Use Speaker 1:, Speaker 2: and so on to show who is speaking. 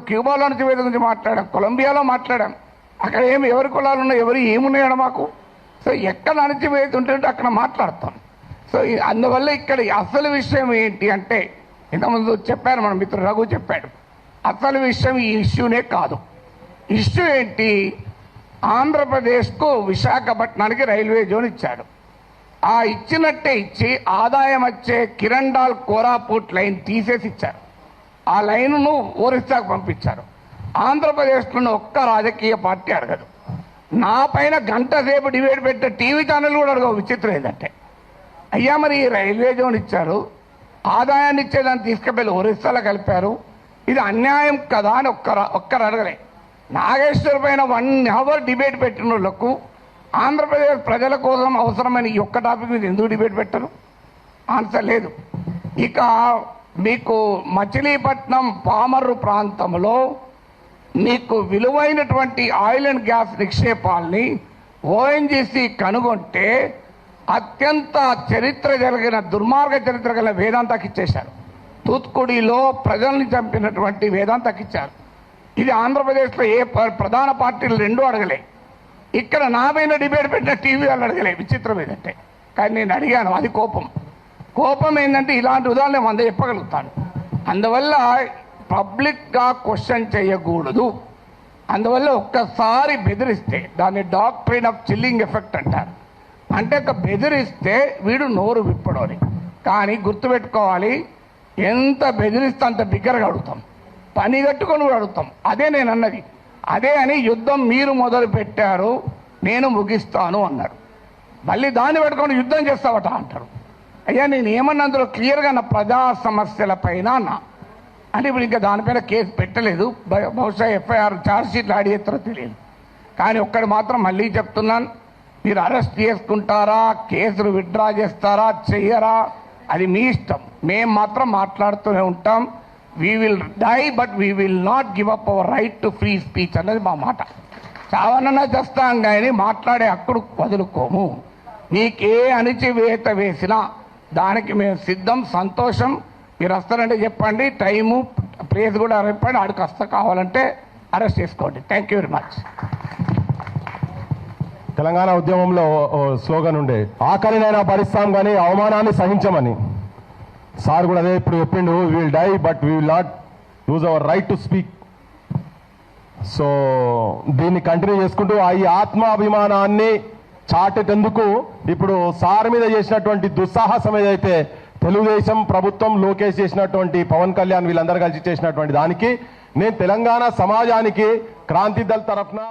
Speaker 1: క్యూబాలో నుంచి వేద గురించి మాట్లాడాం, కొలంబియాలో మాట్లాడాం. అక్కడ ఎవరి కులాలు ఉన్నాయి, ఎవరు ఏమున్నాయో మాకు. సో ఎక్కడ అణచివేత ఉంటుంటే అక్కడ మాట్లాడతాం. సో అందువల్ల ఇక్కడ అసలు విషయం ఏంటి అంటే, ఇంతకుముందు చెప్పారు మన మిత్రుడు రఘు చెప్పాడు, అసలు విషయం ఈ ఇష్యూనే కాదు. ఇష్యూ ఏంటి, ఆంధ్రప్రదేశ్కు విశాఖపట్నానికి రైల్వే జోన్ ఇచ్చాడు. ఆ ఇచ్చినట్టే ఇచ్చి ఆదాయం వచ్చే కిరండాల్ కోరాపూట్ లైన్ తీసేసి ఇచ్చారు. ఆ లైన్ను ఒరిస్సాకు పంపించారు. ఆంధ్రప్రదేశ్లో ఒక్క రాజకీయ పార్టీ అడగదు. నా పైన గంట సేపు డిబేట్ పెట్టే టీవీ ఛానల్ కూడా అడగవు. విచిత్రం ఏంటంటే, అయ్యా మరి ఈ రైల్వే జోన్ ఇచ్చారు, ఆదాయాన్ని ఇచ్చేదాన్ని తీసుకెళ్ళి ఒరిస్సాలో కలిపారు, ఇది అన్యాయం కదా అని ఒక్కరు అడగలే. నాగేశ్వర్ పైన 1 అవర్ డిబేట్ పెట్టిన వాళ్ళకు ఆంధ్రప్రదేశ్ ప్రజల కోసం అవసరమైన ఈ ఒక్క టాపిక్ మీద ఎందుకు డిబేట్ పెట్టరు? ఆన్సర్ లేదు. ఇక మీకు మచిలీపట్నం పామర్రు ప్రాంతంలో మీకు విలువైనటువంటి ఆయిల్ అండ్ గ్యాస్ నిక్షేపాల్ని ఓఎన్జీసీ కనుగొంటే అత్యంత చరిత్ర జరిగిన దుర్మార్గ చరిత్ర గల వేదాంతకి ఇచ్చేశారు. తూత్కుడిలో ప్రజల్ని చంపినటువంటి వేదాంతకి ఇచ్చారు. ఇది ఆంధ్రప్రదేశ్లో ఏ ప్రధాన పార్టీలు రెండూ అడగలే. ఇక్కడ నా పైన డిబేట్ పెట్టిన టీవీ వాళ్ళు అడగలే. విచిత్రం ఏంటంటే, కానీ నేను అడిగాను. అది కోపం ఏంటంటే ఇలాంటి ఉదాహరణ 100 చెప్పగలుగుతాను. అందువల్ల పబ్లిక్గా క్వశ్చన్ చేయకూడదు. అందువల్ల ఒక్కసారి బెదిరిస్తే దాన్ని డాక్ట్రిన్ ఆఫ్ చిల్లింగ్ ఎఫెక్ట్ అంటారు. అంటే ఒక బెదిరిస్తే వీడు నోరు విప్పడని. కానీ గుర్తుపెట్టుకోవాలి, ఎంత బెదిరిస్తే అంత బిగ్గరగా అడుగుతాం, పని కట్టుకొని కూడా అడుగుతాం. అదే నేను అన్నది. అదే అని యుద్ధం మీరు మొదలు పెట్టారు, నేను ముగిస్తాను అన్నాడు. మళ్ళీ దాన్ని పెట్టుకొని యుద్ధం చేస్తావట అంటారు. అయ్యా నేను ఏమన్నా అందులో క్లియర్గా నా ప్రజా సమస్యల పైన అంటే ఇప్పుడు ఇంకా దానిపైన కేసు పెట్టలేదు. బహుశా ఎఫ్ఐఆర్ ఛార్జ్షీట్లు యాడ్ చేస్తారో తెలియదు. కానీ ఒక్కటి మాత్రం మళ్ళీ చెప్తున్నాను, మీరు అరెస్ట్ చేసుకుంటారా, కేసులు విత్డ్రా చేస్తారా, చెయ్యరా, అది మీ ఇష్టం. మేము మాత్రం మాట్లాడుతూనే ఉంటాం. We will die but we will not give up our right to free speech అన్నది మా మాట. చావనన్నా చేస్తాం కానీ మాట్లాడే హక్కును వదులుకోము. నీకే అణిచివేత వేసినా దానికి మేము సిద్ధం, సంతోషం. మీరు వస్తారంటే చెప్పండి, టైము ప్లేస్ కూడా చెప్పండి, ఆడికి వస్తా, కావాలంటే అరెస్ట్ చేసుకోండి. Thank you very much.
Speaker 2: Telangana ఉద్యమంలో స్లోగన్ ఉండే, ఆకలినైనా భరిస్తాం కానీ అవమానాన్ని సహించమని. సార్ కూడా అదే ఇప్పుడు చెప్పిండు, we will die but we will not lose our right to speak. So దీన్ని కంటిన్యూ చేసుకుంటూ ఈ ఆత్మాభిమానాన్ని చాటేందుకు ఇప్పుడు సార్ మీద చేసినటువంటి దుస్సాహసం ఏదైతే తెలుగుదేశం ప్రభుత్వం, లోకేష్ చేసినటువంటి, పవన్ కళ్యాణ్ వీళ్ళందరూ కలిసి చేసినటువంటి దానికి నేను తెలంగాణ సమాజానికి క్రాంతి దళ్ తరఫున